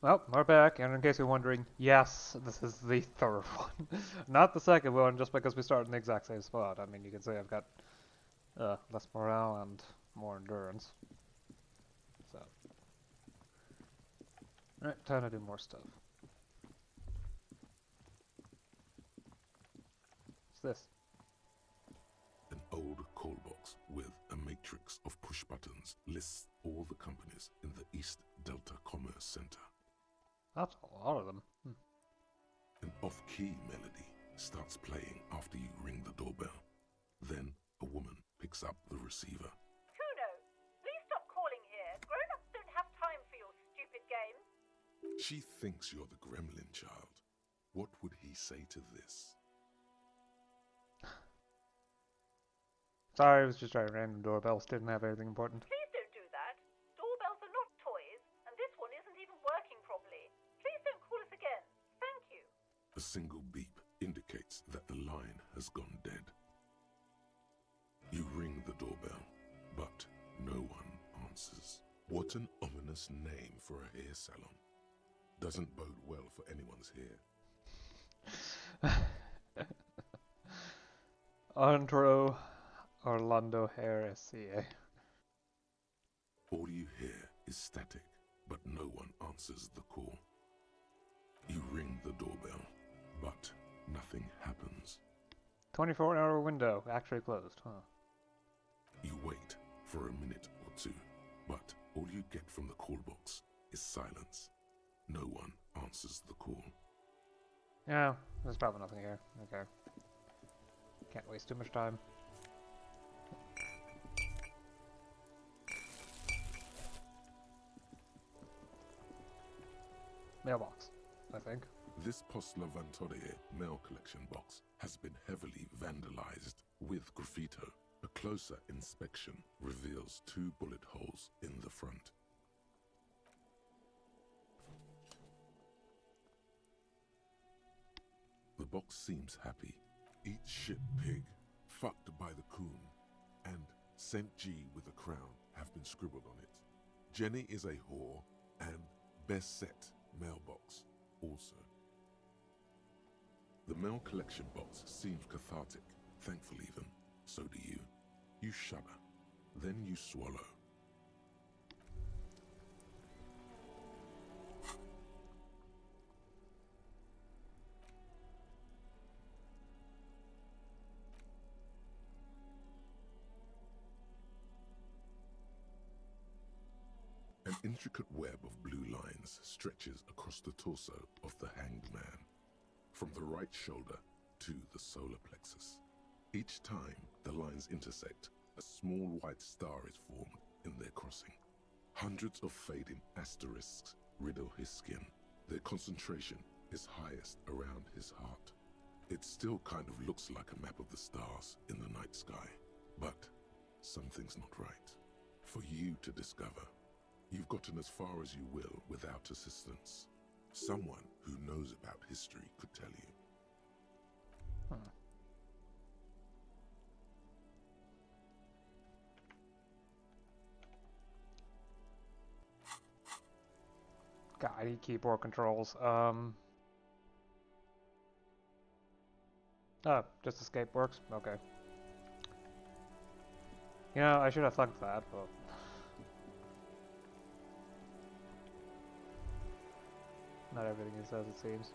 Well, we're back, and in case you're wondering, yes, this is the third one. Not the second one, just because we started in the exact same spot. I mean, you can say I've got less morale and more endurance. So, alright, time to do more stuff. What's this? An old call box with a matrix of push buttons lists all the companies in the East Delta Commerce Center. That's a lot of them. An off-key melody starts playing after you ring the doorbell. Then a woman picks up the receiver. Kuno, please stop calling here. Grown-ups don't have time for your stupid games. She thinks you're the gremlin child. What would he say to this? Sorry, I was just trying random doorbells, didn't have anything important. Please don't do that. Doorbells are not toys, and this one isn't even working properly. Please don't call us again. Thank you. A single beep indicates that the line has gone dead. You ring the doorbell, but no one answers. What an ominous name for a hair salon. Doesn't bode well for anyone's hair. Andro Orlando Hair SCA. All you hear is static, but no one answers the call. You ring the doorbell, but nothing happens. 24-hour window, actually closed, huh? You wait for a minute or two, but all you get from the call box is silence. No one answers the call. Yeah, there's probably nothing here. Okay. Can't waste too much time. Mailbox, I think. This Post Lavantorie mail collection box has been heavily vandalized with graffito. A closer inspection reveals 2 bullet holes in the front. The box seems happy. Eat shit pig, fucked by the coon, and Saint G with a crown have been scribbled on it. Jenny is a whore, and best set mailbox also. The mail collection box seems cathartic, thankful even. So do you. You shudder, then you swallow. An intricate web of blue lines stretches across the torso of the hanged man, from the right shoulder to the solar plexus. Each time the lines intersect, a small white star is formed in their crossing. Hundreds of fading asterisks riddle his skin. Their concentration is highest around his heart. It still kind of looks like a map of the stars in the night sky, but something's not right. For you to discover. You've gotten as far as you will without assistance. Someone who knows about history could tell you. God, I need keyboard controls. Oh, just escape works? Okay. You know, I should have thought that, but... Not everything is as it seems.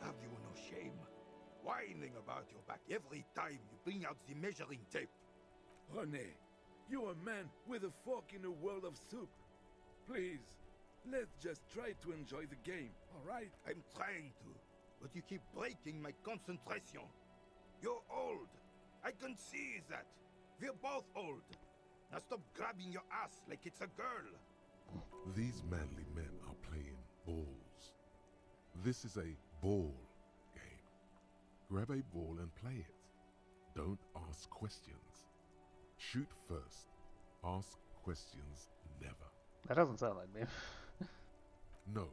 Have you no shame? Whining about your back every time you bring out the measuring tape. René, you're a man with a fork in a world of soup. Please, let's just try to enjoy the game, alright? I'm trying to, but you keep breaking my concentration. You're old. I can see that. We're both old. Now stop grabbing your ass like it's a girl. These manly men are playing balls. This is a ball game. Grab a ball and play it. Don't ask questions. Shoot first. Ask questions never. That doesn't sound like me. No,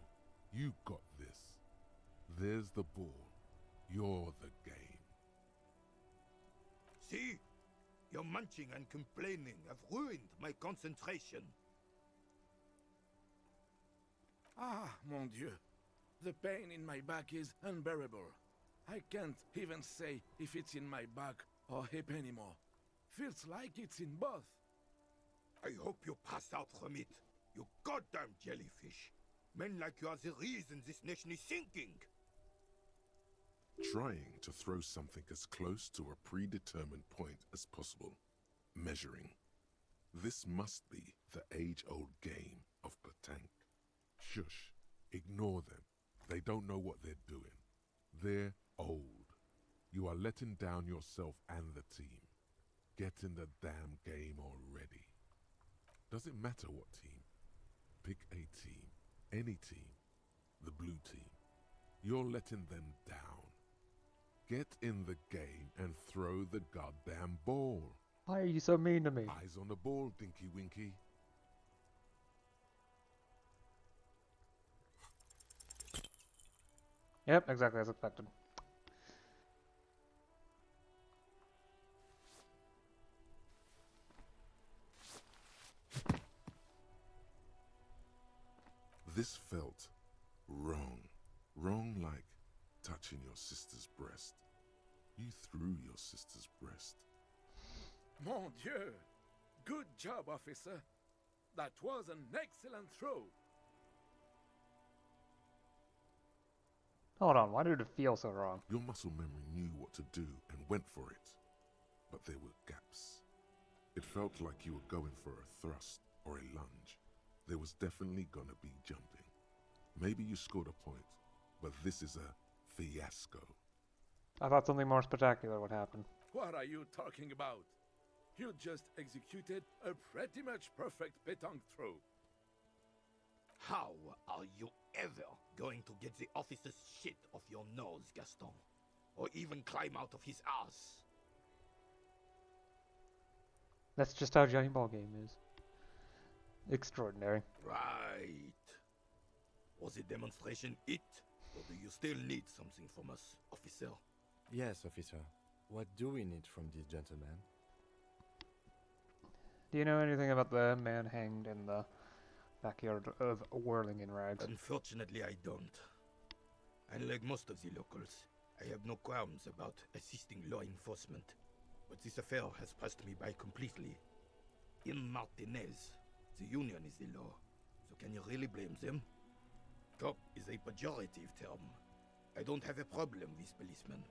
you got this. There's the ball. You're the game. See? Your munching and complaining have ruined my concentration. Ah, mon Dieu. The pain in my back is unbearable. I can't even say if it's in my back or hip anymore. Feels like it's in both. I hope you pass out from it. You goddamn jellyfish. Men like you are the reason this nation is sinking. Trying to throw something as close to a predetermined point as possible. Measuring. This must be the age-old game of petanque. Shush. Ignore them. They don't know what they're doing. They're old. You are letting down yourself and the team. Get in the damn game already. Doesn't matter what team. Pick a team. Any team. The blue team. You're letting them down. Get in the game and throw the goddamn ball. Why are you so mean to me? Eyes on the ball, Dinky Winky. Yep, exactly as expected. This felt wrong. Wrong like touching your sister's breast. You threw your sister's breast. Mon Dieu! Good job, officer. That was an excellent throw. Hold on, why did it feel so wrong? Your muscle memory knew what to do and went for it. But there were gaps. It felt like you were going for a thrust or a lunge. There was definitely gonna be jumping. Maybe you scored a point, but this is a fiasco. I thought something more spectacular would happen. What are you talking about? You just executed a pretty much perfect pétanque throw. How are you ever going to get the officer's shit off your nose, Gaston? Or even climb out of his ass? That's just how Johnny Ballgame is. Extraordinary. Right. Was the demonstration it? Or do you still need something from us, officer? Yes, officer. What do we need from this gentleman? Do you know anything about the man hanged in the backyard of Whirling in Rags? Unfortunately, I don't. Unlike most of the locals, I have no qualms about assisting law enforcement. But this affair has passed me by completely. In Martinez, the union is the law. So can you really blame them? Cop is a pejorative term. I don't have a problem with policemen.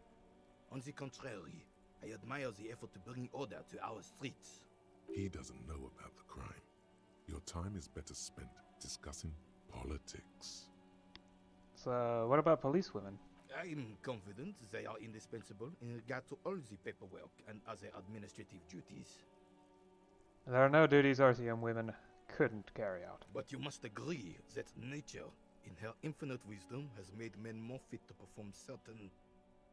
On the contrary, I admire the effort to bring order to our streets. He doesn't know about the crime. Your time is better spent discussing politics. So, what about police women? I'm confident they are indispensable in regard to all the paperwork and other administrative duties. There are no duties RCM women couldn't carry out. But you must agree that nature, in her infinite wisdom, has made men more fit to perform certain,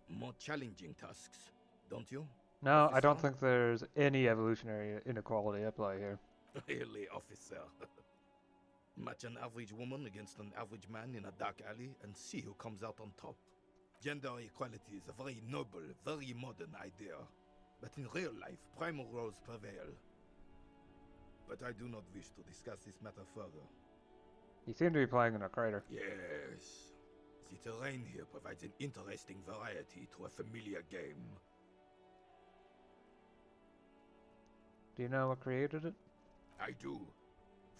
more challenging tasks, don't you? No, I don't Officer? think there's any evolutionary inequality at play here. Really, officer. Match an average woman against an average man in a dark alley and see who comes out on top. Gender equality is a very noble, very modern idea. But in real life, primal roles prevail. But I do not wish to discuss this matter further. You seem to be playing in a crater. Yes. The terrain here provides an interesting variety to a familiar game. Do you know what created it? I do.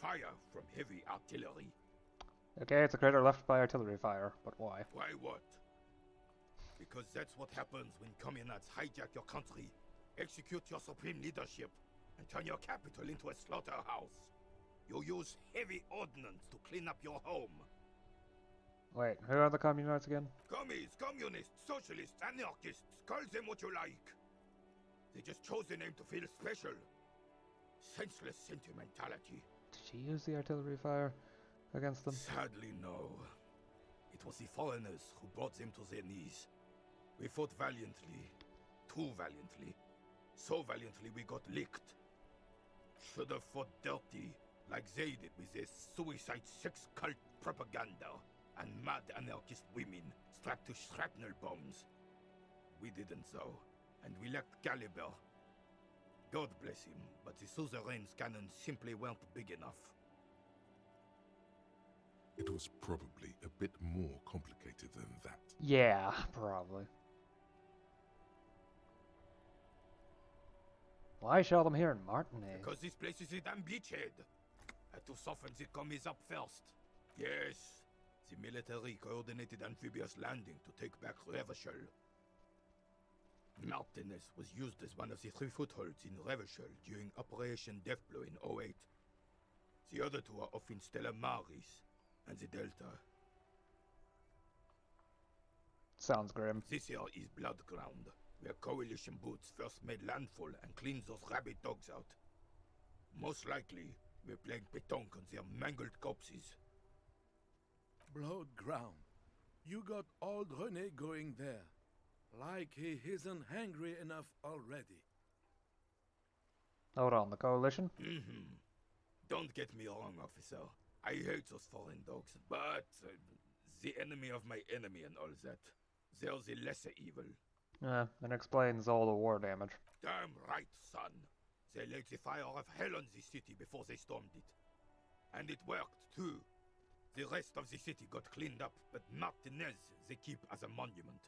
Fire from heavy artillery. Okay, it's a crater left by artillery fire, but why? Why what? Because that's what happens when communards hijack your country, execute your supreme leadership, and turn your capital into a slaughterhouse. You use heavy ordnance to clean up your home. Wait, who are the communards again? Commies, communists, socialists, anarchists, call them what you like. They just chose the name to feel special. Senseless sentimentality. Did she use the artillery fire against them? Sadly, no. It was the foreigners who brought them to their knees. We fought valiantly. Too valiantly. So valiantly we got licked. Should have fought dirty, like they did with their suicide sex cult propaganda and mad anarchist women strapped to shrapnel bombs. We didn't so, and we lacked caliber. God bless him, but the suzerain's cannons simply weren't big enough. It was probably a bit more complicated than that. Yeah, probably. Why show them here in Martinaise? Because this place is a damn beachhead. Had to soften the commies up first. Yes, the military coordinated amphibious landing to take back Revachol. Martinez was used as one of the 3 footholds in Revachol during Operation Deathblow in 08. The other 2 are off in Stella Maris and the Delta. Sounds grim. This here is Blood Ground, where coalition boots first made landfall and cleaned those rabid dogs out. Most likely, we're playing pétanque on their mangled corpses. Blood ground. You got old René going there. Like he isn't hungry enough already. Hold on, the coalition? Don't get me wrong, officer. I hate those foreign dogs, but the enemy of my enemy and all that. They're the lesser evil. That explains all the war damage. Damn right, son. They laid the fire of hell on the city before they stormed it. And it worked, too. The rest of the city got cleaned up, but Martinez they keep as a monument.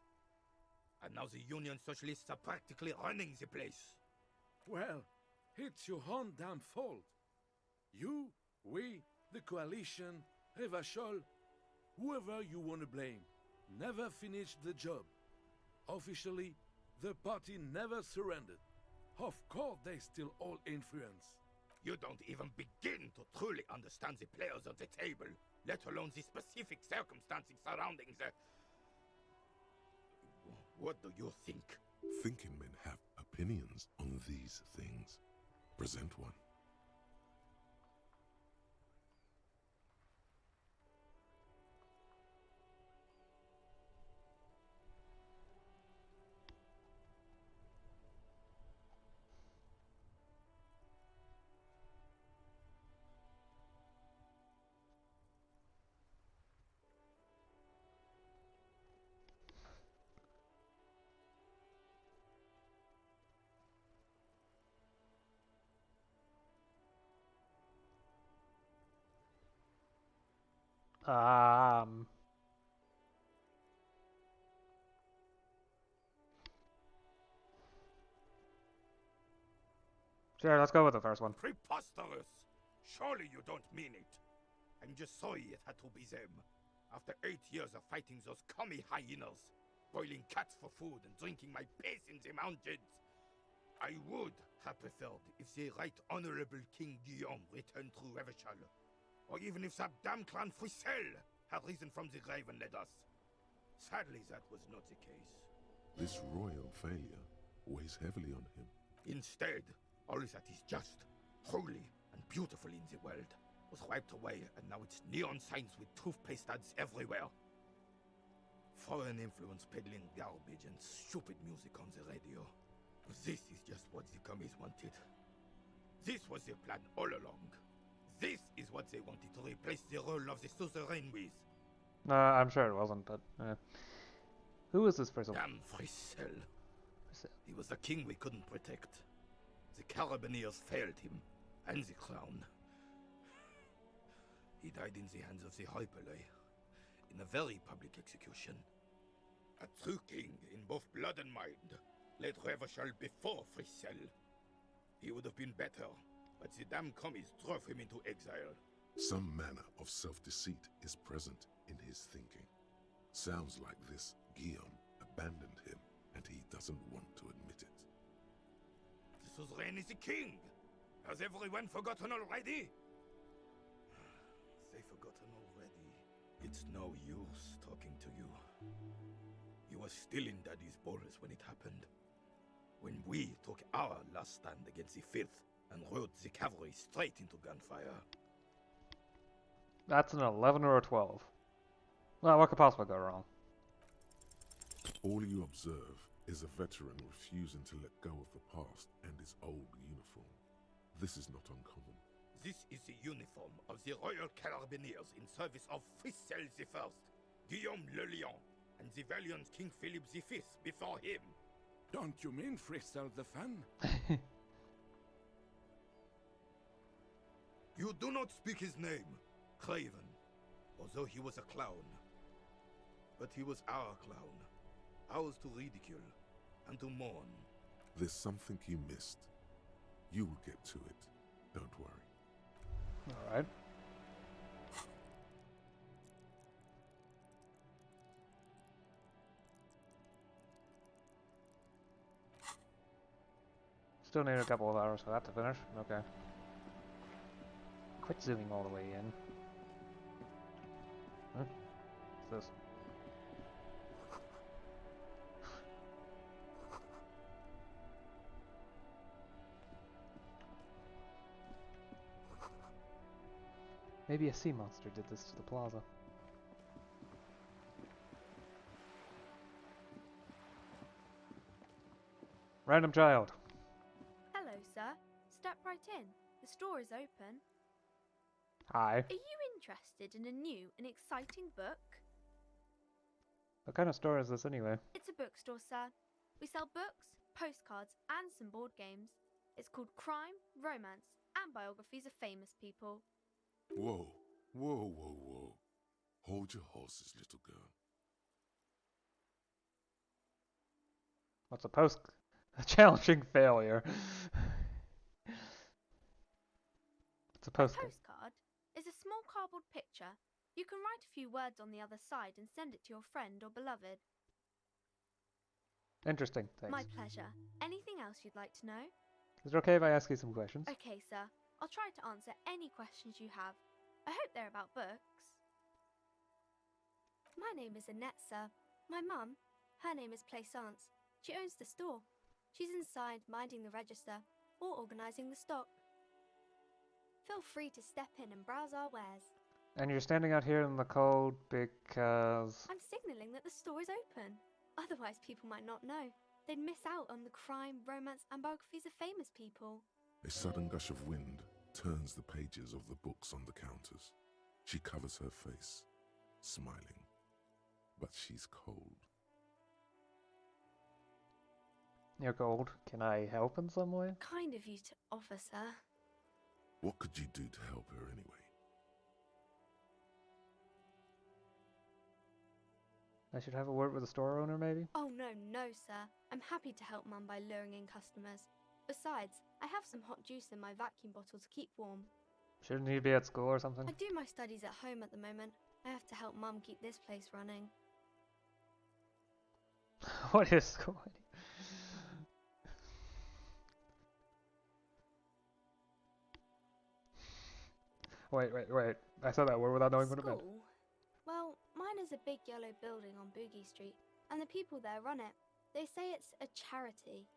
And now the Union Socialists are practically running the place. Well, it's your own damn fault. You, we, the coalition, Revachol, whoever you want to blame, never finished the job. Officially, the party never surrendered. Of course they still all influence. You don't even begin to truly understand the players at the table, let alone the specific circumstances surrounding the... What do you think? Thinking men have opinions on these things. Present one. Sure, let's go with the first one. Preposterous! Surely you don't mean it. I'm just sorry it had to be them. After 8 years of fighting those commie hyenas, boiling cats for food and drinking my piss in the mountains, I would have preferred if the Right Honorable King Guillaume returned through Revachol, or even if that damn clan Frisel had risen from the grave and led us. Sadly, that was not the case. This royal failure weighs heavily on him. Instead, all that is just, holy, and beautiful in the world was wiped away, and now it's neon signs with toothpaste ads everywhere. Foreign influence peddling garbage and stupid music on the radio. This is just what the commies wanted. This was their plan all along. This is what they wanted to replace the role of the suzerain with. I'm sure it wasn't, but... Who is this person? Damn Frisel. He was the king we couldn't protect. The Carabineers failed him, and the crown. He died in the hands of the Hyperlay, in a very public execution. A true king in both blood and mind led Revachol before Frisel. He would have been better, but the damn commies drove him into exile. Some manner of self-deceit is present in his thinking. Sounds like this Guillaume abandoned him, and he doesn't want to admit it. The suzerain is the king! Has everyone forgotten already? They've forgotten already. It's no use talking to you. You were still in Daddy's borders when it happened. When we took our last stand against the Filth and rode the cavalry straight into gunfire. That's an 11 or a 12. Well, what could possibly go wrong? All you observe is a veteran refusing to let go of the past and his old uniform. This is not uncommon. This is the uniform of the Royal Carabineers in service of Frisel I, Guillaume le Lion, and the valiant King Philip V before him. Don't you mean Frisel the Fan? You do not speak his name, Craven. although he was a clown. But he was our clown, ours to ridicule and to mourn. There's something you missed. You will get to it. Don't worry. Alright. Still need a couple of hours for that to finish. Okay. Quit zooming all the way in. Huh? What's this? Maybe a sea monster did this to the plaza. Random child. Hello, sir. Step right in. The store is open. Hi. Are you interested in a new and exciting book? What kind of store is this anyway? It's a bookstore, sir. We sell books, postcards, and some board games. It's called Crime, Romance, and Biographies of Famous People. Whoa, whoa, whoa, whoa. Hold your horses, little girl. What's a challenging failure? It's a A postcard. postcard is a small cardboard picture. You can write a few words on the other side and send it to your friend or beloved. Interesting, thanks. My pleasure. Anything else you'd like to know? Is it okay if I ask you some questions? Okay, sir. I'll try to answer any questions you have. I hope they're about books. My name is Annette, sir. My mum, her name is Plaisance. She owns the store. She's inside minding the register or organising the stock. Feel free to step in and browse our wares. And you're standing out here in the cold because... I'm signalling that the store is open. Otherwise, people might not know. They'd miss out on the crime, romance, and biographies of famous people. A sudden gush of wind turns the pages of the books on the counters. She covers her face, smiling. But she's cold. You're cold. Can I help in some way? Kind of you to offer, sir. What could you do to help her anyway? I should have a word with the store owner, maybe? Oh, no, sir. I'm happy to help Mum by luring in customers. Besides, I have some hot juice in my vacuum bottle to keep warm. Shouldn't he be at school or something? I do my studies at home at the moment. I have to help Mum keep this place running. What is school? Wait. I said that word without knowing what it meant. School? Well, mine is a big yellow building on Boogie Street, and the people there run it. They say it's a charity.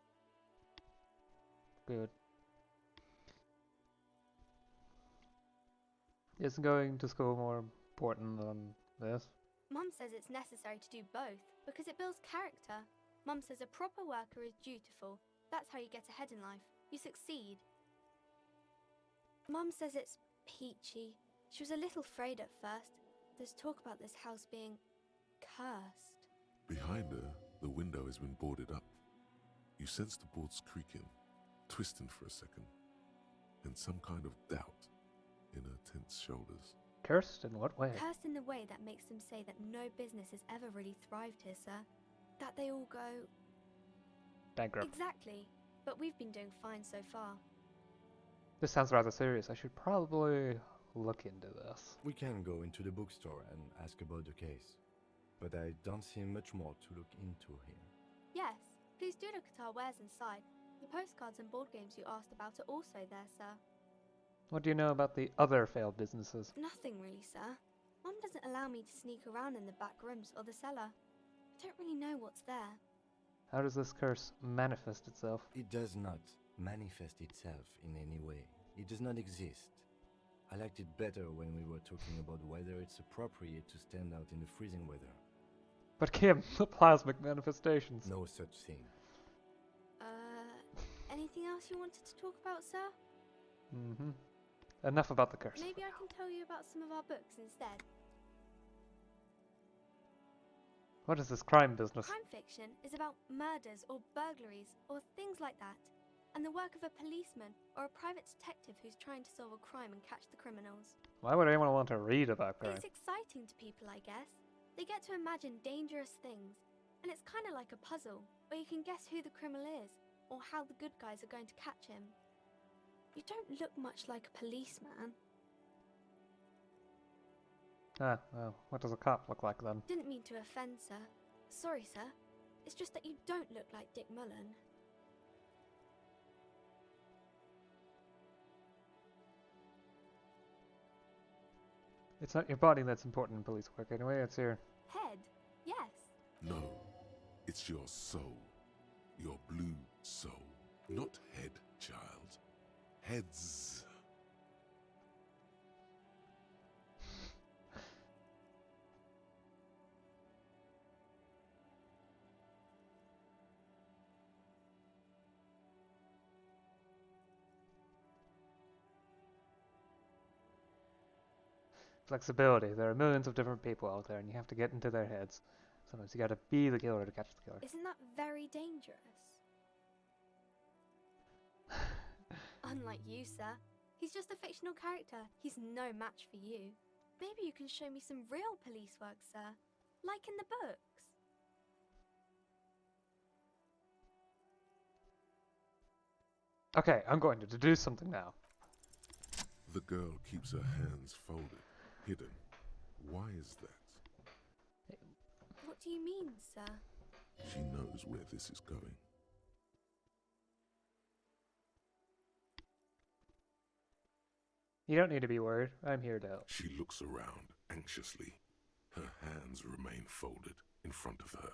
Good. Is going to school more important than this? Mum says it's necessary to do both because it builds character. Mum says a proper worker is dutiful. That's how you get ahead in life. You succeed. Mum says it's peachy. She was a little afraid at first. There's talk about this house being cursed. Behind her, the window has been boarded up. You sense the boards creaking, twisting for a second, and some kind of doubt in her tense shoulders. Cursed? In what way? Cursed in the way that makes them say that no business has ever really thrived here, sir. That they all go... Bankrupt. Exactly. But we've been doing fine so far. This sounds rather serious. I should probably look into this. We can go into the bookstore and ask about the case, but I don't see much more to look into here. Yes, please do look at our wares inside. The postcards and board games you asked about are also there, sir. What do you know about the other failed businesses? Nothing really, sir. Mum doesn't allow me to sneak around in the back rooms or the cellar. I don't really know what's there. How does this curse manifest itself? It does not manifest itself in any way. It does not exist. I liked it better when we were talking about whether it's appropriate to stand out in the freezing weather. But Kim, the plasmic manifestations. No such thing. Anything else you wanted to talk about, sir? Mm-hmm. Enough about the curse. Maybe I can tell you about some of our books instead. What is this crime business? Crime fiction is about murders or burglaries or things like that. and the work of a policeman or a private detective who's trying to solve a crime and catch the criminals. Why would anyone want to read about crime? It's exciting to people, I guess. They get to imagine dangerous things, and it's kind of like a puzzle, where you can guess who the criminal is, or how the good guys are going to catch him. You don't look much like a policeman. Ah, well, what does a cop look like then? Didn't mean to offend, sir. Sorry, sir. It's just that you don't look like Dick Mullen. It's not your body that's important in police work anyway, it's your... Head? Yes. No, it's your soul. Your blue soul. Not head, child. Heads. Flexibility. There are millions of different people out there and you have to get into their heads. Sometimes you gotta be the killer to catch the killer. Isn't that very dangerous? Unlike you, sir. He's just a fictional character. He's no match for you. Maybe you can show me some real police work, sir. Like in the books. Okay, I'm going to deduce something now. The girl keeps her hands folded, hidden. Why is that? What do you mean, sir? She knows where this is going. You don't need to be worried. I'm here to help. She looks around anxiously. Her hands remain folded in front of her.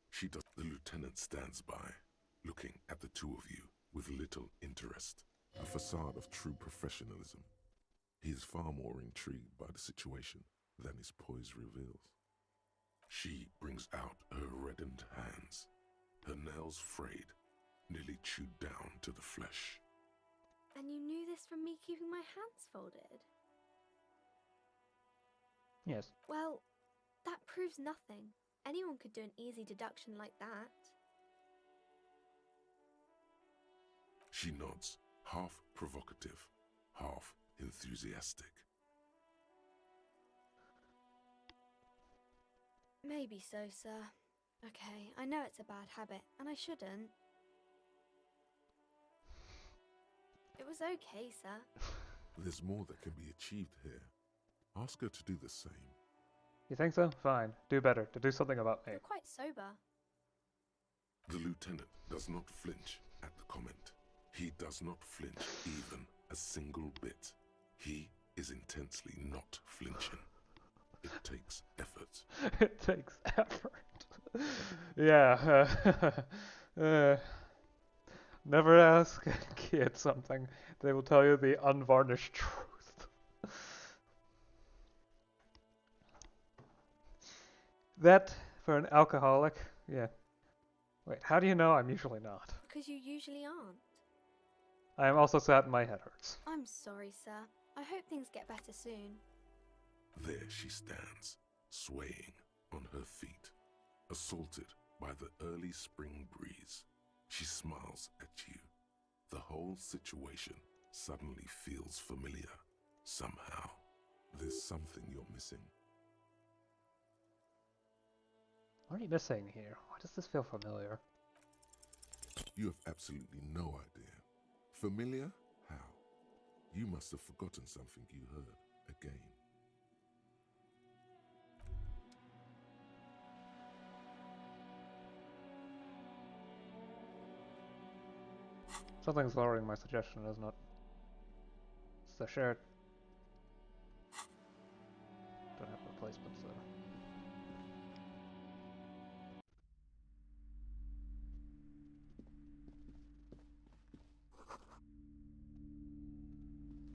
She does. The lieutenant stands by, looking at the two of you with little interest. A facade of true professionalism. He is far more intrigued by the situation than his poise reveals. She brings out her reddened hands, her nails frayed, nearly chewed down to the flesh. And you knew this from me keeping my hands folded? Yes. Well, that proves nothing. Anyone could do an easy deduction like that. She nods, half provocative, half enthusiastic. Maybe so, sir. Okay, I know it's a bad habit, and I shouldn't. It was okay, sir. There's more that can be achieved here. Ask her to do the same. You think so? Fine. Do better. To do something about me. You're quite sober. The lieutenant does not flinch at the comment. He does not flinch even a single bit. He is intensely not flinching. It takes effort. It takes effort. Yeah. Never ask a kid something. They will tell you the unvarnished truth. That, for an alcoholic, yeah. Wait, how do you know I'm usually not? Because you usually aren't. I am also sad and my head hurts. I'm sorry, sir. I hope things get better soon. There she stands, swaying on her feet, assaulted by the early spring breeze. She smiles at you. The whole situation suddenly feels familiar, somehow. There's something you're missing. What are you missing here? Why does this feel familiar? You have absolutely no idea. Familiar? How? You must have forgotten something you heard again. Something's lowering my suggestion, isn't it? It's the shirt. Don't have replacements though.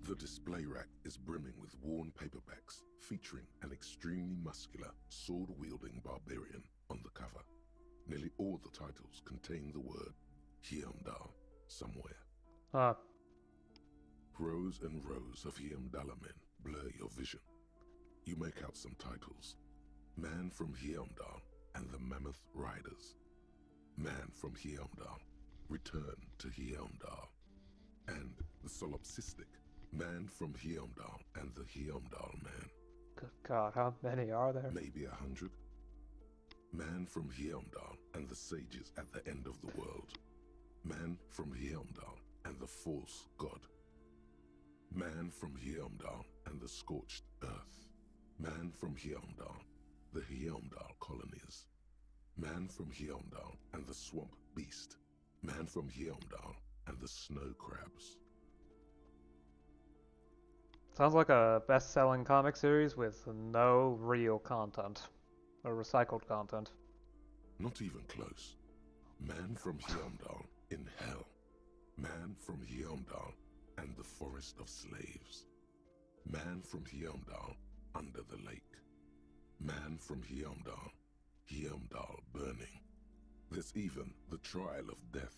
The display rack is brimming with worn paperbacks featuring an extremely muscular, sword-wielding barbarian on the cover. Nearly all the titles contain the word Heimdall somewhere. Ah, Rows and rows of Heimdall men blur your vision. You make out some titles. Man from Heimdall and the Mammoth Riders. Man from Heimdall return to Heimdall. And the solipsistic, man from Heimdall and the Heimdall man. Good God, how many are there? Maybe 100. Man from Heimdall and the sages at the end of the world. Man from Heimdall and the false god. Man from Heimdall and the scorched earth. Man from Heimdall, the Heimdall colonies. Man from Heimdall and the swamp beast. Man from Heimdall and the snow crabs. Sounds like a best-selling comic series with no real content. Or recycled content. Not even close. Man from Heimdall in hell. Man from Heimdall and the forest of slaves. Man from Heimdall under the lake. Man from Heimdall, Heimdall burning. There's even The Trial of Death,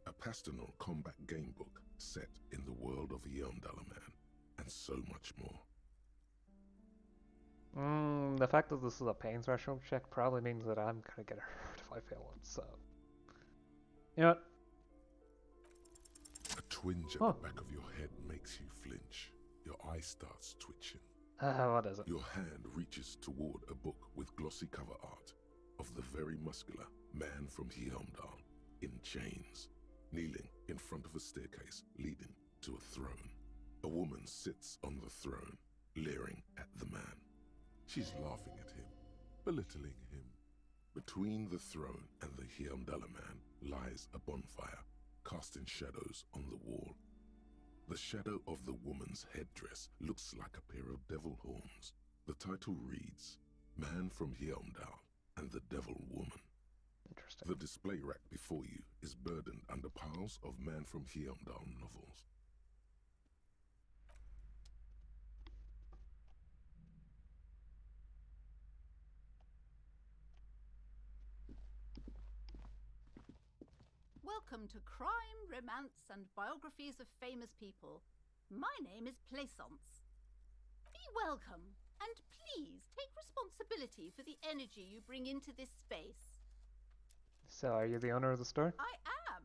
a pastoral combat gamebook set in the world of Heimdall man, and so much more. The fact that this is a pain threshold check probably means that I'm gonna get hurt if I fail it, so... You know what? A twinge at the back of your head makes you flinch. Your eye starts twitching. What is it? Your hand reaches toward a book with glossy cover art of the very muscular man from Heimdall in chains, kneeling in front of a staircase leading to a throne. A woman sits on the throne, leering at the man. She's laughing at him, belittling him. Between the throne and the Heimdall man lies a bonfire, casting shadows on the wall. The shadow of the woman's headdress looks like a pair of devil horns. The title reads, Man from Heimdall and the Devil Woman. Interesting. The display rack before you is burdened under piles of Man from Heimdall novels. Welcome to Crime, Romance, and Biographies of Famous People. My name is Plaisance. Be welcome, and please take responsibility for the energy you bring into this space. So, are you the owner of the store? I am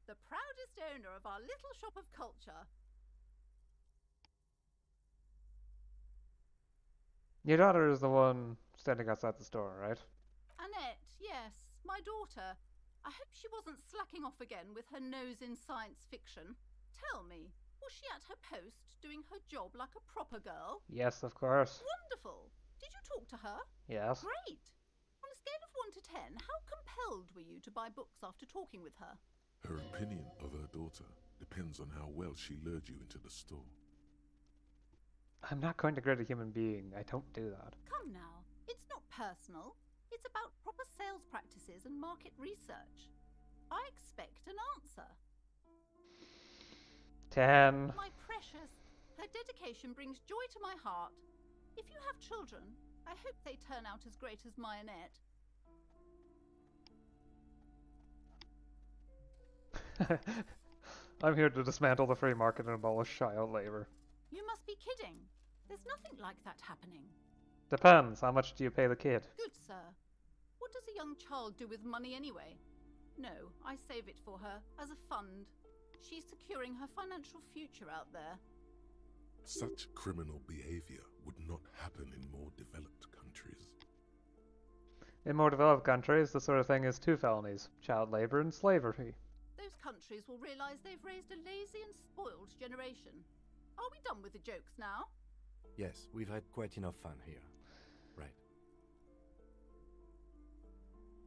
the proudest owner of our little shop of culture. Your daughter is the one standing outside the store, right? Annette, yes, my daughter. I hope she wasn't slacking off again with her nose in science fiction. Tell me, was she at her post doing her job like a proper girl? Yes, of course. Wonderful. Did you talk to her? Yes. Great. On a scale of 1 to 10, how compelled were you to buy books after talking with her? Her opinion of her daughter depends on how well she lured you into the store. I'm not going to grade a human being. I don't do that. Come now, it's not personal. It's about proper sales practices and market research. I expect an answer. 10. My precious, her dedication brings joy to my heart. If you have children, I hope they turn out as great as my Annette. I'm here to dismantle the free market and abolish child labor. You must be kidding. There's nothing like that happening. Depends. How much do you pay the kid? Good sir. What does a young child do with money anyway? No, I save it for her as a fund. She's securing her financial future out there. Such criminal behavior would not happen in more developed countries. In more developed countries, this sort of thing is 2 felonies. Child labor and slavery. Those countries will realize they've raised a lazy and spoiled generation. Are we done with the jokes now? Yes, we've had quite enough fun here. Right.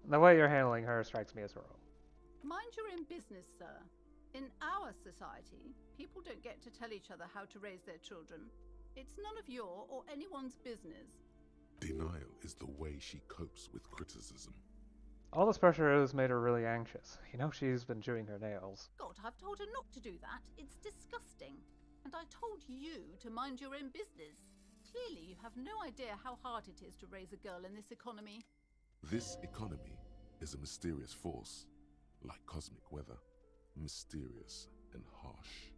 The way you're handling her strikes me as wrong. Mind your own business, sir. In our society, people don't get to tell each other how to raise their children. It's none of your or anyone's business. Denial is the way she copes with criticism. All this pressure has made her really anxious. You know she's been chewing her nails. God, I've told her not to do that. It's disgusting. And I told you to mind your own business. Clearly, you have no idea how hard it is to raise a girl in this economy. This economy is a mysterious force, like cosmic weather, mysterious and harsh.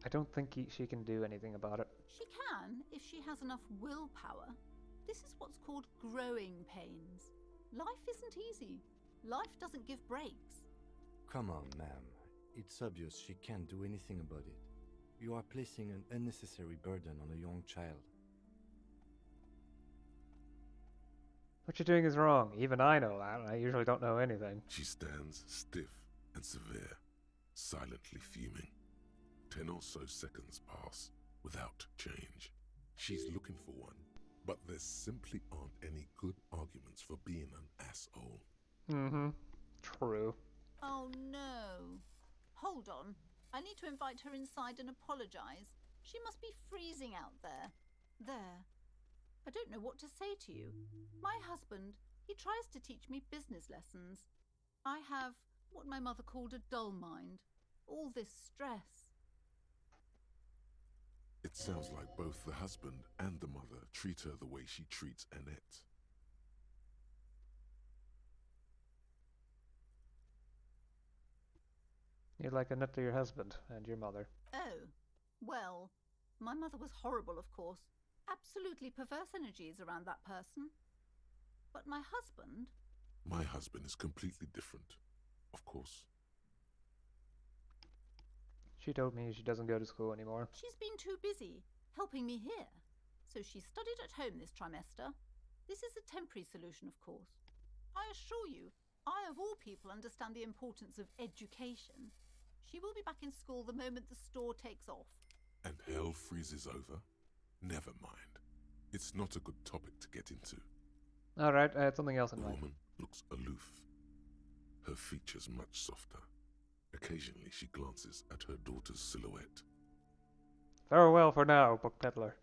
I don't think she can do anything about it. She can, if she has enough willpower. This is what's called growing pains. Life isn't easy. Life doesn't give breaks. Come on, ma'am. It's obvious she can't do anything about it. You are placing an unnecessary burden on a young child. What you're doing is wrong. Even I know that. I usually don't know anything. She stands stiff and severe, silently fuming. 10 or so seconds pass without change. She's looking for one, but there simply aren't any good arguments for being an asshole. Mm-hmm. True. Oh no. Hold on. I need to invite her inside and apologise. She must be freezing out there. There. I don't know what to say to you. My husband, he tries to teach me business lessons. I have what my mother called a dull mind. All this stress. It sounds like both the husband and the mother treat her the way she treats Annette. You're like Annette to your husband and your mother. Oh, well, my mother was horrible, of course. Absolutely perverse energies around that person. But my husband... My husband is completely different, of course. She told me she doesn't go to school anymore. She's been too busy helping me here. So she studied at home this trimester. This is a temporary solution, of course. I assure you, I of all people understand the importance of education. She will be back in school the moment the store takes off. And hell freezes over? Never mind. It's not a good topic to get into. Alright, I had something else in The mind. woman looks aloof, her features much softer. Occasionally she glances at her daughter's silhouette. Farewell for now, book peddler.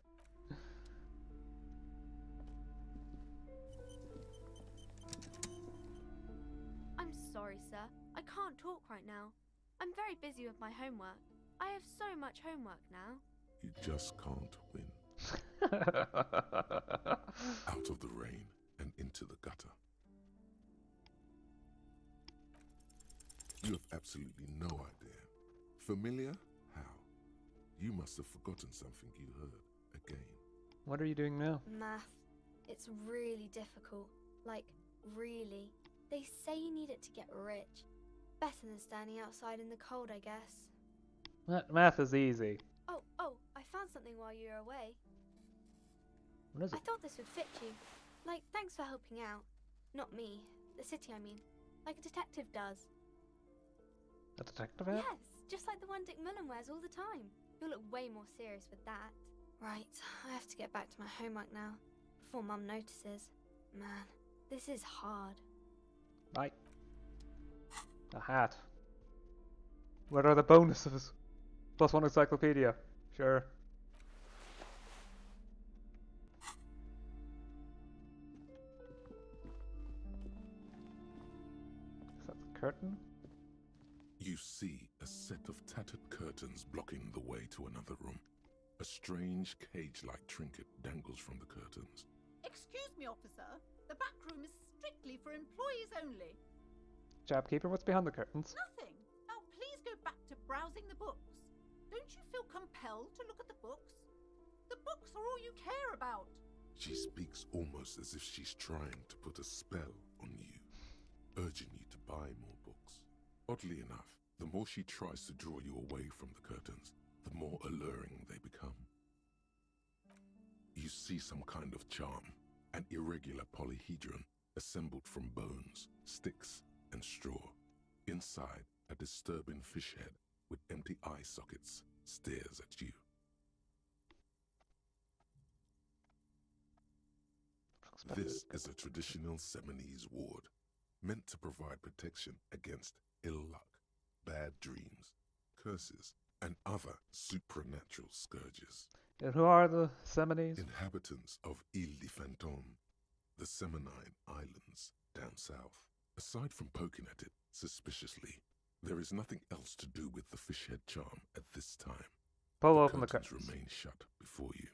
I'm sorry, sir. I can't talk right now. I'm very busy with my homework. I have so much homework now. You just can't win. Out of the rain and into the gutter. You have absolutely no idea. Familiar? How? You must have forgotten something you heard again. What are you doing now? Math. It's really difficult. Like, really. They say you need it to get rich. Better than standing outside in the cold, I guess. Math is easy. Oh, I found something while you were away. What is I it? thought this would fit you. Like, thanks for helping out. Not me. The city, I mean. Like a detective does. A detective hat? Yes, just like the one Dick Mullen wears all the time. You'll look way more serious with that. Right, I have to get back to my homework now. Before Mum notices. Man, this is hard. Right. A hat. What are the bonuses? +1 encyclopedia. Sure. Is that the curtain? You see a set of tattered curtains blocking the way to another room. A strange cage-like trinket dangles from the curtains. Excuse me, officer. The back room is strictly for employees only. Shopkeeper, what's behind the curtains? Nothing. Now please go back to browsing the books. Don't you feel compelled to look at the books? The books are all you care about. She speaks almost as if she's trying to put a spell on you, urging you to buy more books. Oddly enough, the more she tries to draw you away from the curtains, the more alluring they become. You see some kind of charm, an irregular polyhedron assembled from bones, sticks, and straw. Inside, a disturbing fish head with empty eye sockets stares at you. This is a traditional Seminese ward, meant to provide protection against ill luck, bad dreams, curses, and other supernatural scourges. And who are the Seminese? Inhabitants of Ile de Fantôme, the Seminine Islands down south. Aside from poking at it suspiciously, there is nothing else to do with the fish head charm at this time. Pull open the curtains curtains. remain shut before you.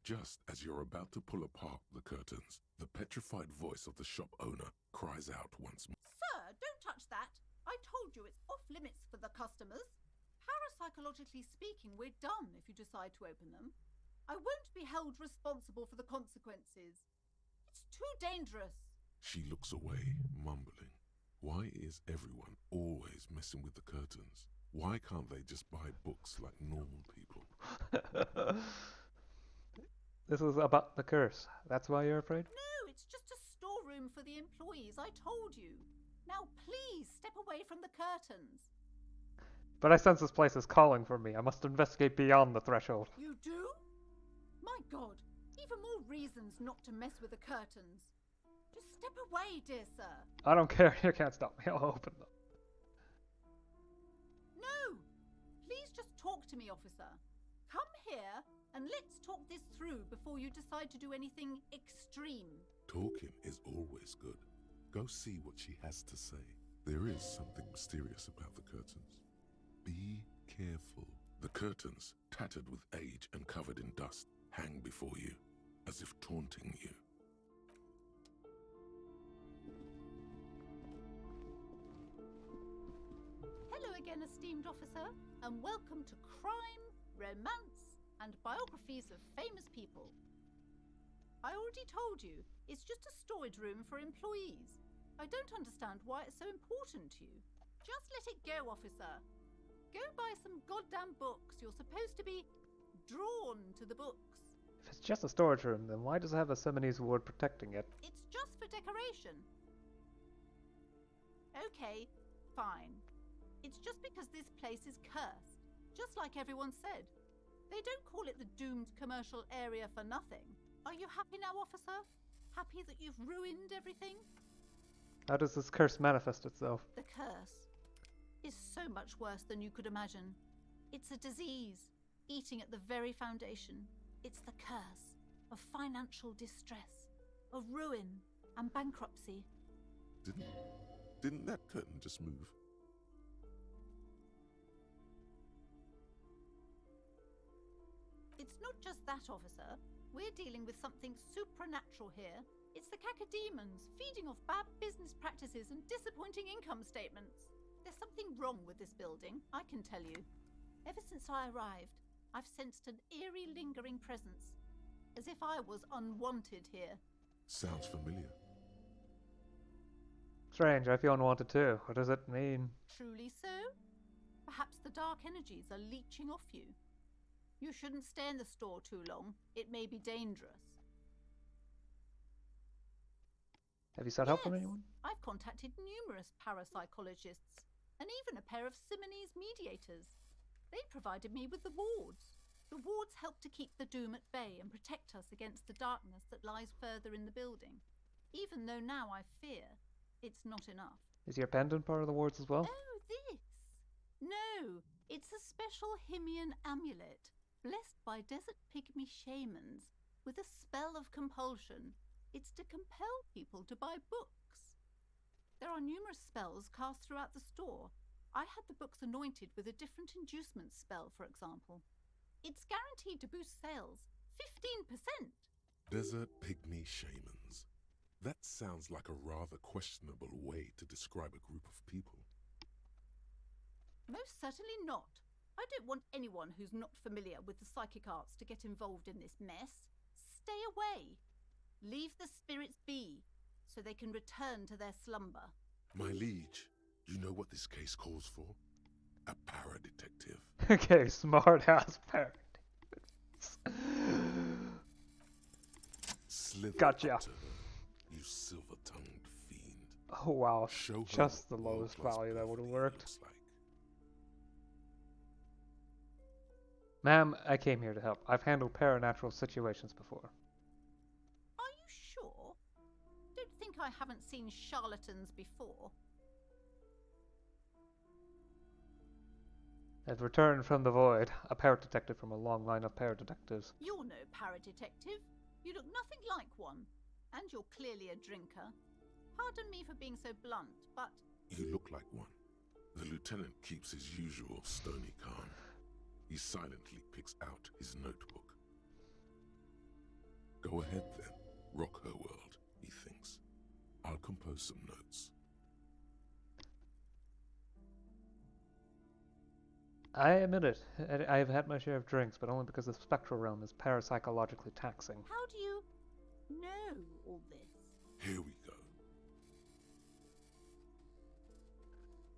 Just as you're about to pull apart the curtains, the petrified voice of the shop owner cries out once more. Sir, don't touch that. I told you it's off limits for the customers. Parapsychologically speaking, we're done if you decide to open them. I won't be held responsible for the consequences. It's too dangerous. She looks away, mumbling. Why is everyone always messing with the curtains? Why can't they just buy books like normal people? This is about the curse. That's why you're afraid? No, it's just a storeroom for the employees, I told you. Now please step away from the curtains. But I sense this place is calling for me. I must investigate beyond the threshold. You do? My God, even more reasons not to mess with the curtains. Just step away, dear sir. I don't care. You can't stop me. I'll open them. No! Please just talk to me, officer. Come here and let's talk this through before you decide to do anything extreme. Talking is always good. Go see what she has to say. There is something mysterious about the curtains. Be careful. The curtains, tattered with age and covered in dust, hang before you, as if taunting you. Hello again, esteemed officer, and welcome to Crime, Romance, and Biographies of Famous People. I already told you, it's just a storage room for employees. I don't understand why it's so important to you. Just let it go, officer. Go buy some goddamn books. You're supposed to be drawn to the books. If it's just a storage room, then why does it have a Seminoese ward protecting it? It's just for decoration. Okay, fine. It's just because this place is cursed, just like everyone said. They don't call it the doomed commercial area for nothing. Are you happy now, officer? Happy that you've ruined everything? How does this curse manifest itself? The curse is so much worse than you could imagine. It's a disease, eating at the very foundation. It's the curse of financial distress, of ruin and bankruptcy. Didn't that curtain just move? It's not just that, officer. We're dealing with something supernatural here. It's the cacodemons feeding off bad business practices and disappointing income statements. There's something wrong with this building, I can tell you. Ever since I arrived, I've sensed an eerie lingering presence, as if I was unwanted here. Sounds familiar. Strange, I feel unwanted too. What does it mean? Truly so? Perhaps the dark energies are leeching off you. You shouldn't stay in the store too long. It may be dangerous. Have you sought help from Yes, anyone? I've contacted numerous parapsychologists and even a pair of Simonese mediators. They provided me with the wards. The wards help to keep the doom at bay and protect us against the darkness that lies further in the building. Even though now I fear it's not enough. Is your pendant part of the wards as well? Oh, this? No, it's a special Himian amulet, blessed by desert pygmy shamans, with a spell of compulsion. It's to compel people to buy books. There are numerous spells cast throughout the store. I had the books anointed with a different inducement spell, for example. It's guaranteed to boost sales 15%. Desert pygmy shamans. That sounds like a rather questionable way to describe a group of people. Most certainly not. I don't want anyone who's not familiar with the psychic arts to get involved in this mess. Stay away. Leave the spirits be, so they can return to their slumber. My liege, you know what this case calls for? A para-detective. Okay, smart ass parrot. Slither Gotcha. up to her, you silver-tongued fiend. Oh wow, Show her just the what lowest world-class value that would have perfidy worked. looks like. Ma'am, I came here to help. I've handled paranatural situations before. Are you sure? Don't think I haven't seen charlatans before. I've returned from the void, a parrot detective from a long line of parrot detectives. You're no paradetective. You look nothing like one. And you're clearly a drinker. Pardon me for being so blunt, but You look like one. The lieutenant keeps his usual stony calm. He silently picks out his notebook. Go ahead then. Rock her world, he thinks. I'll compose some notes. I admit it. I have had my share of drinks, but only because the spectral realm is parapsychologically taxing. how do you know all this? Here we go.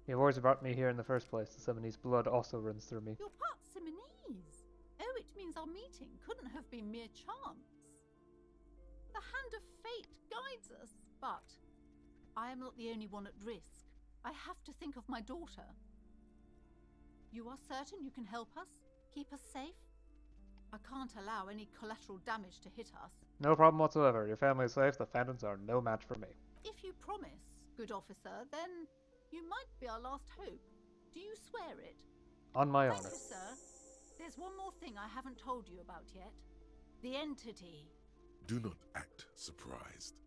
You've always brought me here in the first place. The Seminole's blood also runs through me. You're part Simonese. Oh, it means our meeting couldn't have been mere chance. The hand of fate guides us, but I am not the only one at risk. I have to think of my daughter. You are certain you can help us? Keep us safe? I can't allow any collateral damage to hit us. No problem whatsoever. Your family is safe. The Phantoms are no match for me. If you promise, good officer, then you might be our last hope. Do you swear it? On my Thank honor. you, sir. There's one more thing I haven't told you about yet. The entity. Do not act surprised.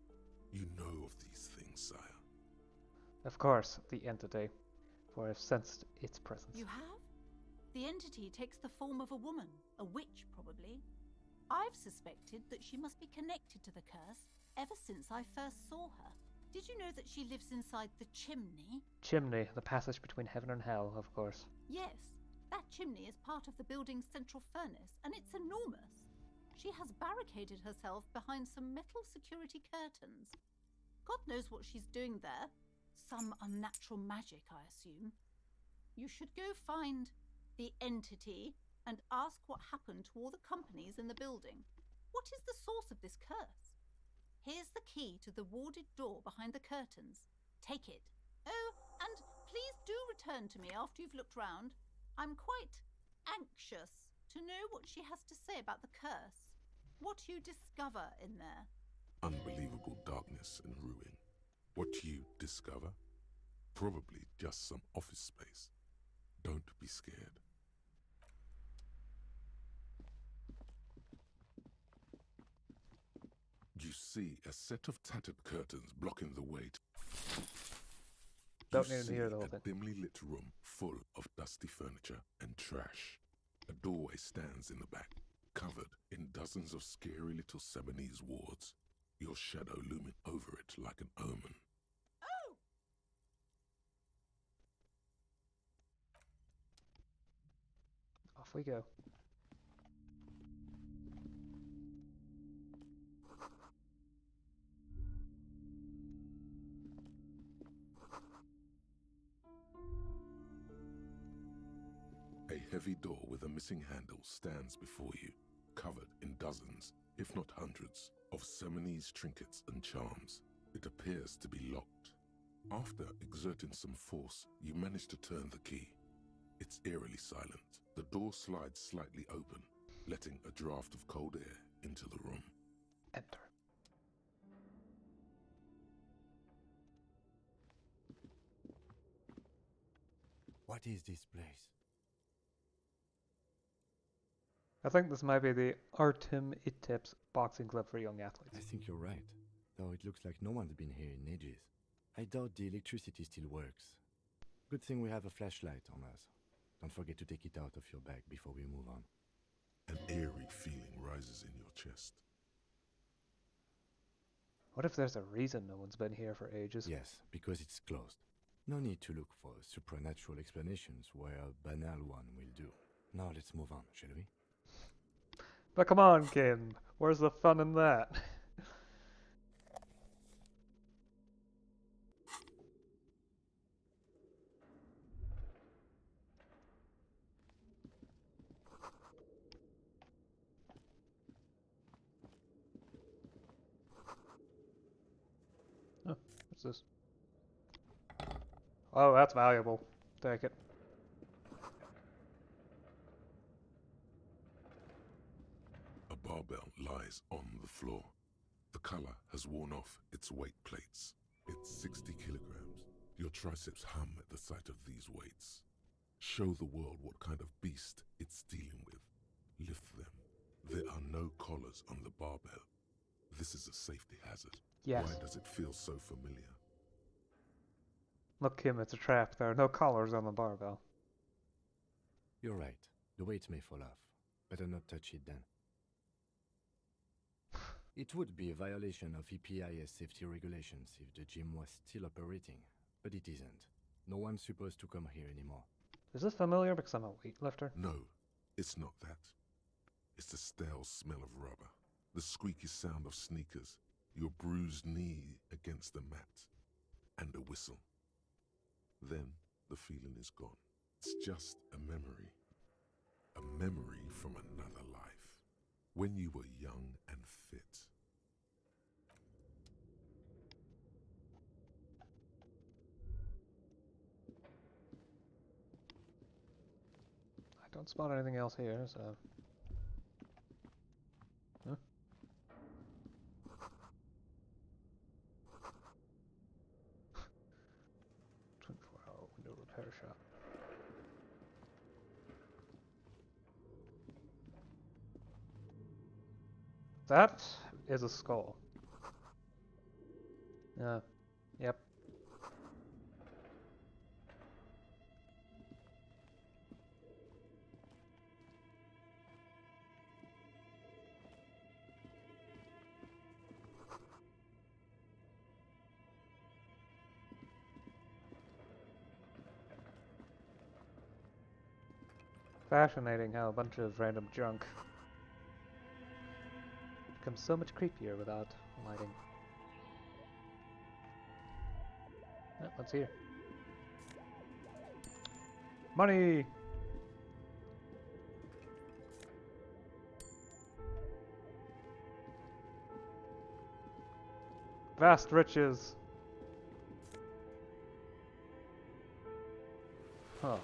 You know of these things, sire. Of course, the entity. For I've sensed its presence. You have? The entity takes the form of a woman, a witch probably. I've suspected that she must be connected to the curse ever since I first saw her. Did you know that she lives inside the chimney? Chimney, the passage between heaven and hell, of course. Yes, that chimney is part of the building's central furnace, and it's enormous. She has barricaded herself behind some metal security curtains. God knows what she's doing there. Some unnatural magic, I assume. You should go find the entity and ask what happened to all the companies in the building. What is the source of this curse? Here's the key to the warded door behind the curtains. Take it. Oh, and please do return to me after you've looked round. I'm quite anxious to know what she has to say about the curse. What you discover in there. Unbelievable darkness and ruin. What you discover? Probably just some office space. Don't be scared. You see a set of tattered curtains blocking the way to... Don't You need to see hear the whole a thing. dimly lit room full of dusty furniture and trash. A doorway stands in the back, covered in dozens of scary little Seminese wards, your shadow looming over it like an omen. Oh! Off we go. A heavy door with a missing handle stands before you, covered in dozens, if not hundreds, of Seminese trinkets and charms. It appears to be locked. After exerting some force, you manage to turn the key. It's eerily silent. The door slides slightly open, letting a draft of cold air into the room. Enter. What is this place? I think this might be the Artem Itep's boxing club for young athletes. I think you're right, though it looks like no one's been here in ages. I doubt the electricity still works. Good thing we have a flashlight on us. Don't forget to take it out of your bag before we move on. An eerie feeling rises in your chest. What if there's a reason no one's been here for ages? Yes, because it's closed. No need to look for supernatural explanations where a banal one will do. Now let's move on, shall we? But come on, Kim. Where's the fun in that? Oh, what's this? Oh, that's valuable. Take it. A barbell lies on the floor. The color has worn off its weight plates. It's 60 kilograms. Your triceps hum at the sight of these weights. Show the world what kind of beast it's dealing with. Lift them. There are no collars on the barbell. This is a safety hazard. Yes. Why does it feel so familiar? Look, Kim, it's a trap. There are no collars on the barbell. You're right. The weight may fall off. Better not touch it then. It would be a violation of EPIS safety regulations if the gym was still operating, but it isn't. No one's supposed to come here anymore. Is this familiar because I'm a weightlifter? No, it's not that. It's the stale smell of rubber, the squeaky sound of sneakers, your bruised knee against the mat, and a whistle. Then the feeling is gone. It's just a memory. A memory from another life. When you were young and fit. I don't spot anything else here, so... Huh? 24-hour window repair shop. That is a skull. Yep. Fascinating how a bunch of random junk becomes so much creepier without lighting. What's here? Money! Vast riches! Huh.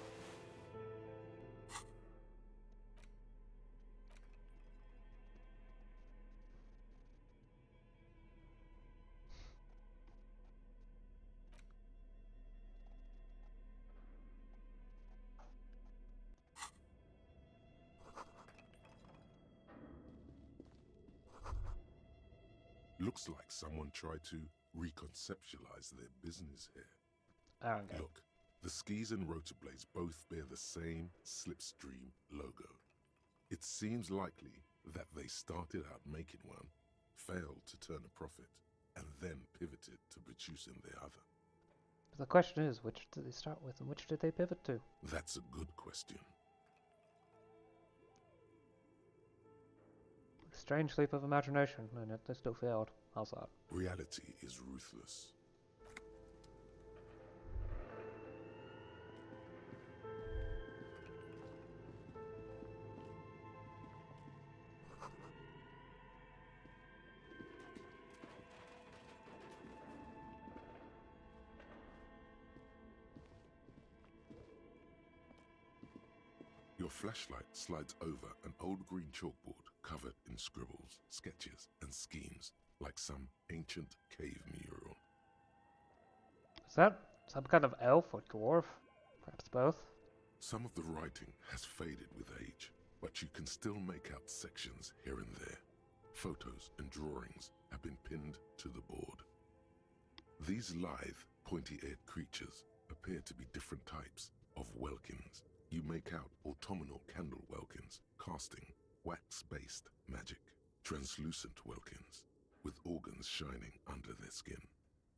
Looks like someone tried to reconceptualize their business here. Okay. Look, the skis and rotor blades both bear the same Slipstream logo. It seems likely that they started out making one, failed to turn a profit, and then pivoted to producing the other. But the question is, which did they start with and which did they pivot to? That's a good question. Strange leap of imagination, and yet they still failed. How's that? Reality is ruthless. Your flashlight slides over an old green chalkboard covered in scribbles, sketches, and schemes like some ancient cave mural. Is that some kind of elf or dwarf? Perhaps both? Some of the writing has faded with age, but you can still make out sections here and there. Photos and drawings have been pinned to the board. These lithe, pointy-eared creatures appear to be different types of welkins. You make out autumnal candle welkins, casting wax-based magic, translucent welkins, with organs shining under their skin,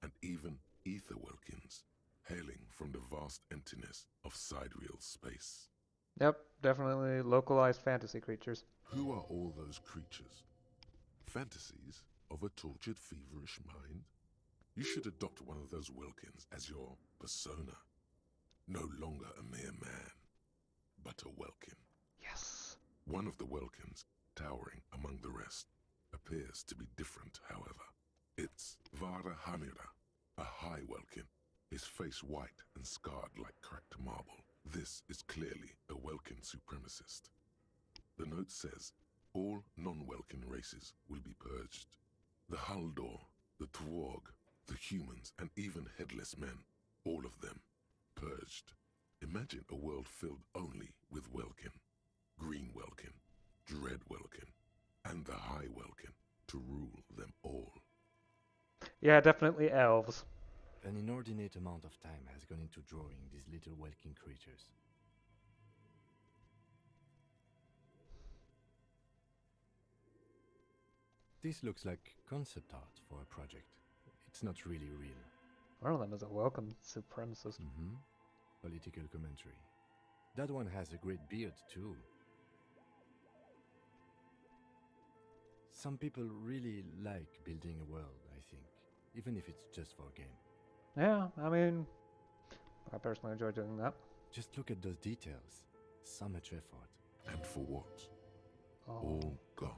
and even ether welkins, hailing from the vast emptiness of sidereal space. Yep, definitely localized fantasy creatures. Who are all those creatures? Fantasies of a tortured, feverish mind? You should adopt one of those welkins as your persona. No longer a mere man, but a welkin. Yes! One of the welkins, towering among the rest, appears to be different, however. It's Vara Hamira, a high welkin, his face white and scarred like cracked marble. This is clearly a welkin supremacist. The note says, all non-welkin races will be purged. The Haldor, the Twarg, the humans, and even headless men, all of them, purged. Imagine a world filled only with welkin, green welkin, dread welkin, and the high welkin to rule them all. Yeah, definitely elves. An inordinate amount of time has gone into drawing these little welkin creatures. This looks like concept art for a project. It's not really real. One of them is a welcome supremacist. Political commentary. That one has a great beard too. Some people really like building a world, I think, even if it's just for a game. Yeah, I mean, I personally enjoy doing that. Just look at those details. So much effort. And for what? Oh. All gone.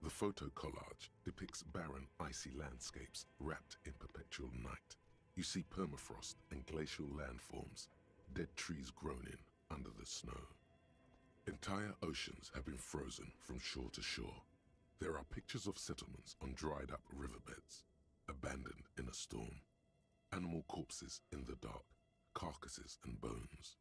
The photo collage depicts barren, icy landscapes wrapped in perpetual night. You see permafrost and glacial landforms, dead trees grown in under the snow. Entire oceans have been frozen from shore to shore. There are pictures of settlements on dried-up riverbeds, abandoned in a storm. Animal corpses in the dark, carcasses and bones.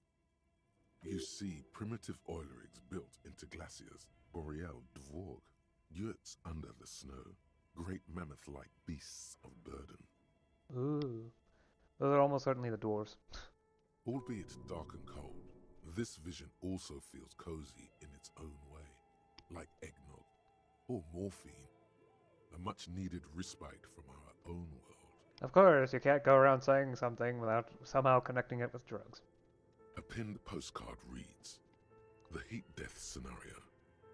You see primitive oil rigs built into glaciers, boreal dvorg, yurts under the snow, great mammoth-like beasts of burden. Ooh. Those are almost certainly the dwarves. Albeit dark and cold, this vision also feels cozy in its own way, like eggnog or morphine, a much-needed respite from our own world. Of course, you can't go around saying something without somehow connecting it with drugs. A pinned postcard reads, "The heat death scenario.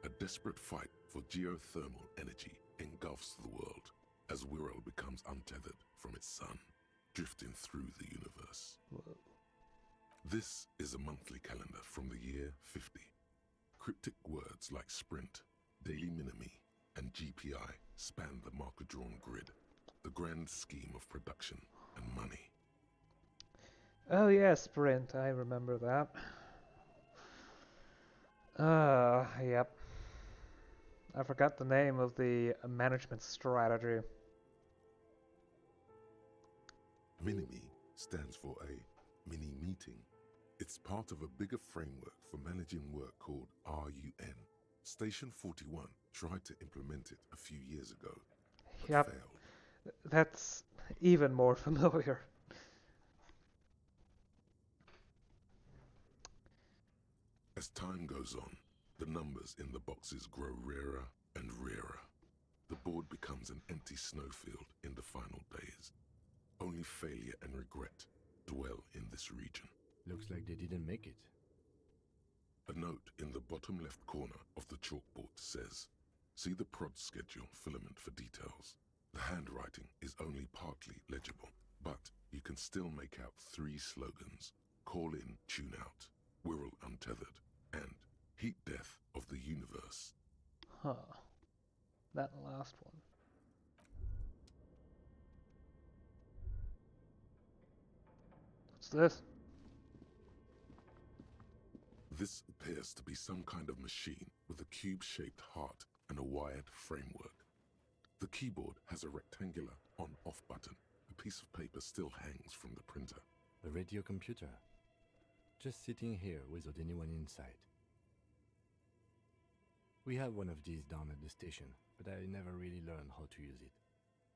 A desperate fight for geothermal energy engulfs the world as Wirral becomes untethered from its sun, drifting through the universe." Whoa. This is a monthly calendar from the year 50. Cryptic words like sprint, daily minimi, and GPI span the marker-drawn grid, the grand scheme of production and money. Oh yeah, Sprint, I remember that. Yep. I forgot the name of the management strategy. Minimi stands for a mini-meeting. It's part of a bigger framework for managing work called RUN. Station 41 tried to implement it a few years ago, but Yep. failed. That's even more familiar. As time goes on, the numbers in the boxes grow rarer and rarer. The board becomes an empty snowfield in the final days. Only failure and regret dwell in this region. Looks like they didn't make it. A note in the bottom left corner of the chalkboard says, "See the prod schedule filament for details." The handwriting is only partly legible, but you can still make out 3 slogans: "Call in, tune out," "Wirral untethered," and "Heat death of the universe." Huh. That last one. What's this? This appears to be some kind of machine with a cube-shaped heart and a wired framework. The keyboard has a rectangular on-off button. A piece of paper still hangs from the printer. A radio computer. Just sitting here without anyone inside. We have one of these down at the station, but I never really learned how to use it.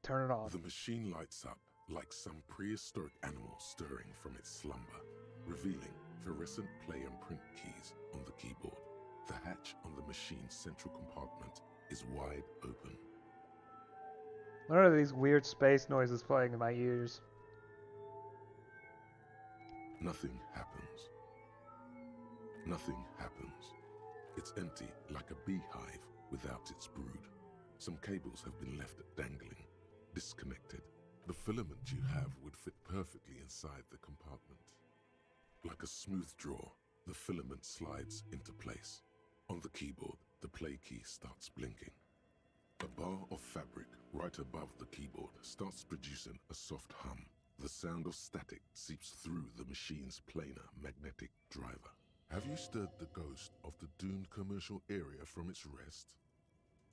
Turn it off. The machine lights up like some prehistoric animal stirring from its slumber, revealing fluorescent play and print keys on the keyboard. The hatch on the machine's central compartment is wide open. What are these weird space noises playing in my ears? Nothing happens. Nothing happens. It's empty like a beehive without its brood. Some cables have been left dangling, disconnected. The filament you have would fit perfectly inside the compartment. Like a smooth draw, the filament slides into place. On the keyboard, the play key starts blinking. A bar of fabric right above the keyboard starts producing a soft hum. The sound of static seeps through the machine's planar magnetic driver. Have you stirred the ghost of the doomed commercial area from its rest?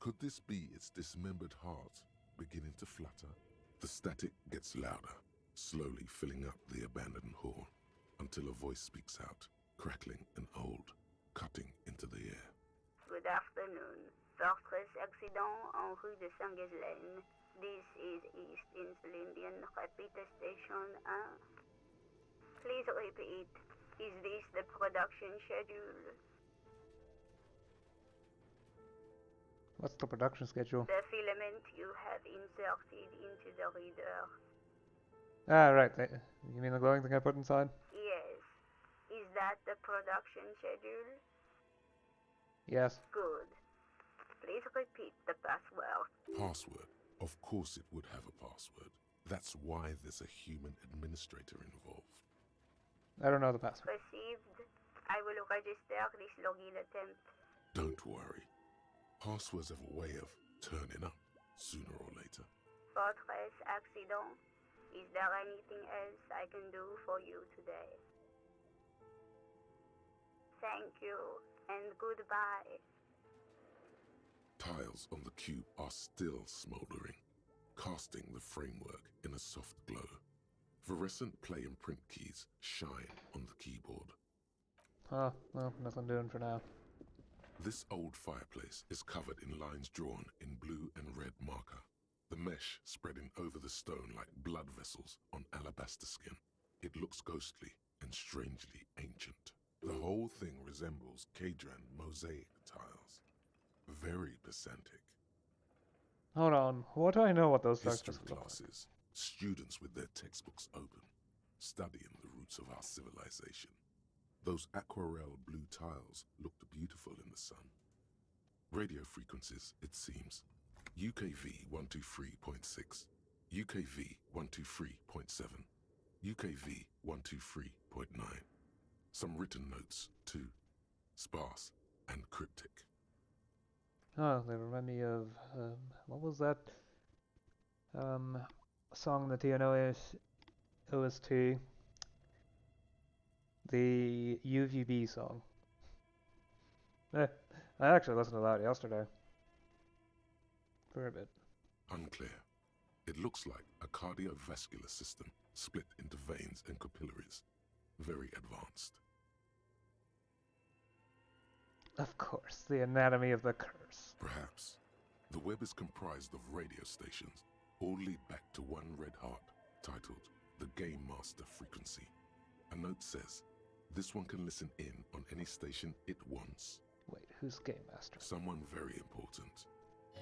Could this be its dismembered heart beginning to flutter? The static gets louder, slowly filling up the abandoned hall, until a voice speaks out, crackling and old, cutting into the air. Good afternoon. Fortress accident en rue de Saint-Ghislaine. This is East Insulindian Repeater Station 1. Please repeat. Is this the production schedule? What's the production schedule? The filament you have inserted into the reader. Ah, right. You mean the glowing thing I put inside? Yes. Is that the production schedule? Yes. Good. Please repeat the password. Password. Of course it would have a password. That's why there's a human administrator involved. I don't know the password. Received. I will register this login attempt. Don't worry. Passwords have a way of turning up sooner or later. Fortress accident. Is there anything else I can do for you today? Thank you, and goodbye. Tiles on the cube are still smouldering, casting the framework in a soft glow. Fluorescent play and print keys shine on the keyboard. Oh, well, nothing doing for now. This old fireplace is covered in lines drawn in blue and red marker, the mesh spreading over the stone like blood vessels on alabaster skin. It looks ghostly and strangely ancient. The whole thing resembles Kadran mosaic tiles. Very pedantic. Hold on, what do I know what those History structures look like? classes, students with their textbooks open, studying the roots of our civilization. Those aquarelle blue tiles looked beautiful in the sun. Radio frequencies, it seems. UKV 123.6, UKV 123.7, UKV 123.9. Some written notes, too. Sparse and cryptic. Oh, they remind me of, what was that, song that TNO OST? The UVB song. I actually listened to that yesterday. For a bit. Unclear. It looks like a cardiovascular system split into veins and capillaries. Very advanced. Of course, the anatomy of the curse. Perhaps. The web is comprised of radio stations, all lead back to one red heart, titled the Game Master Frequency. A note says, this one can listen in on any station it wants. Wait, who's Game Master? Someone very important.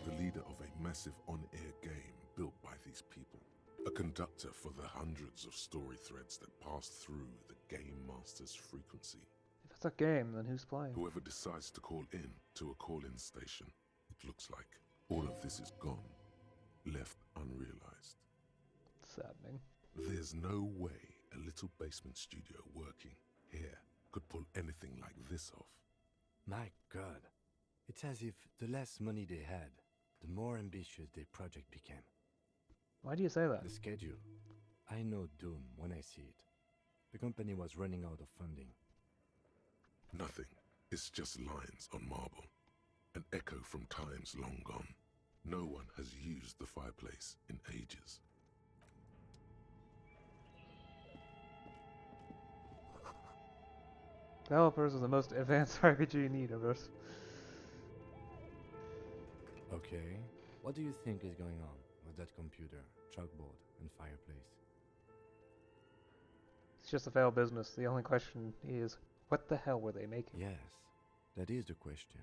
The leader of a massive on-air game built by these people. A conductor for the hundreds of story threads that pass through the Game Master's frequency. If it's a game, then who's playing? Whoever decides to call in to a call-in station, it looks like all of this is gone, left unrealized. Saddening. There's no way a little basement studio working here could pull anything like this off. My god. It's as if the less money they had, the more ambitious their project became. Why do you say that? The schedule. I know doom when I see it. The company was running out of funding. Nothing. It's just lines on marble. An echo from times long gone. No one has used the fireplace in ages. Developers of the most advanced RPG in the universe. Okay. What do you think is going on with that computer, chalkboard, and fireplace? It's just a failed business. The only question is, what the hell were they making? Yes, that is the question.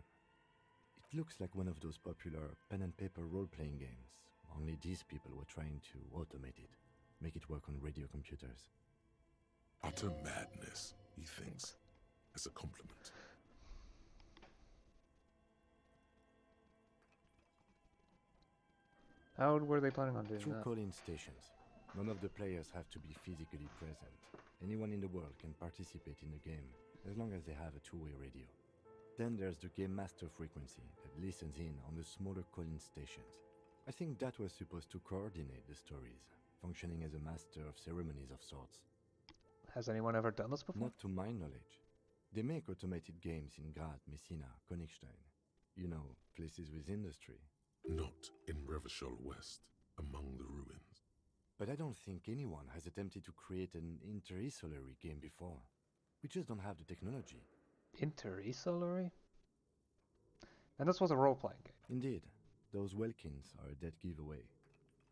It looks like one of those popular pen and paper role-playing games, only these people were trying to automate it, make it work on radio computers. Utter madness, he thinks, as a compliment. How were they planning on doing Through that? call-in stations. None of the players have to be physically present. Anyone in the world can participate in the game, as long as they have a two-way radio. Then there's the Game Master frequency that listens in on the smaller call-in stations. I think that was supposed to coordinate the stories, functioning as a master of ceremonies of sorts. Has anyone ever done this before? Not to my knowledge. They make automated games in Graz, Messina, Königstein. You know, places with industry. Not in Revachol West, among the ruins. But I don't think anyone has attempted to create an inter-isolary game before. We just don't have the technology. Inter-isolary? And this was a role-playing game. Indeed, those Welkins are a dead giveaway.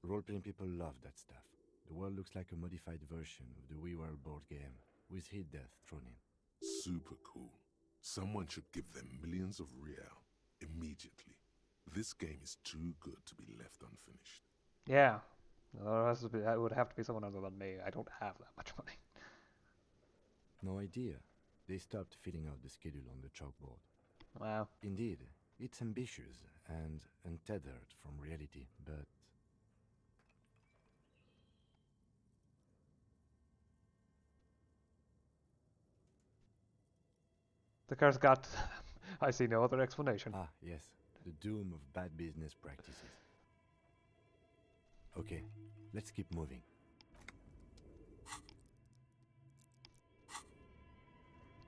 Role-playing people love that stuff. The world looks like a modified version of the WeWorld board game, with hit death thrown in. Super cool. Someone should give them millions of real immediately. This game is too good to be left unfinished. Yeah. It would have to be someone other than me. I don't have that much money. No idea. They stopped filling out the schedule on the chalkboard. Wow. Indeed, it's ambitious and untethered from reality, but The curse got to them. I see no other explanation. Ah, yes. The doom of bad business practices. Okay, let's keep moving.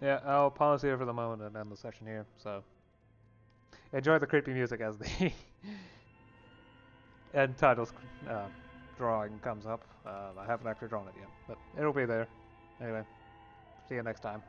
Yeah, I'll pause here for the moment and end the session here, so... Enjoy the creepy music as the end titles drawing comes up. I haven't actually drawn it yet, but it'll be there. Anyway, see you next time.